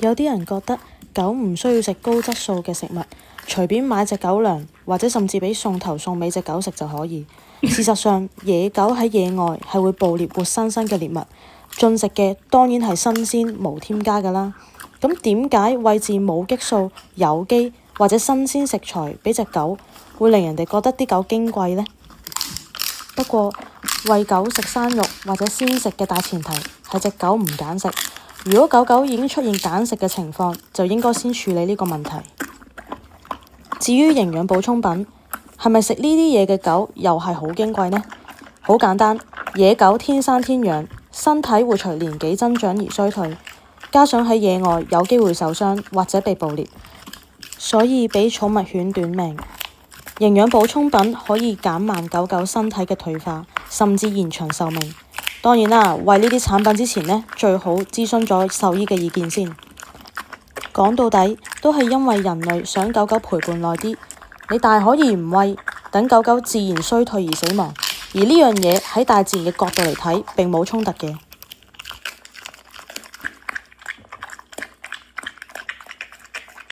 有啲人覺得狗唔需要食高質素嘅食物，隨便買隻狗糧或者甚至俾餸頭送俾隻狗食就可以。事實上，野狗喺野外係會捕獵活生生嘅獵物，進食嘅當然係新鮮無添加㗎啦。咁點解餵飼冇激素、有機或者新鮮食材俾隻狗，會令人哋覺得啲狗矜貴呢？不過餵狗食生肉或者鮮食嘅大前提係隻狗唔揀食。如果狗狗已經出現揀食嘅情況，就應該先處理呢個問題。至於營養補充品，係咪食呢啲嘢嘅狗又係好矜貴呢？好簡單，野狗天生天養，身體會隨年紀增長而衰退，加上喺野外有機會受傷或者被捕獵，所以比寵物犬短命。營養補充品可以減慢狗狗身體嘅退化，甚至延長壽命。當然啦，餵呢啲產品之前呢，最好諮詢咗獸醫嘅意見先。講到底，都係因為人類想狗狗陪伴耐啲，你大可以唔餵，等狗狗自然衰退而死亡。而呢樣嘢喺大自然嘅角度嚟睇，並冇衝突嘅。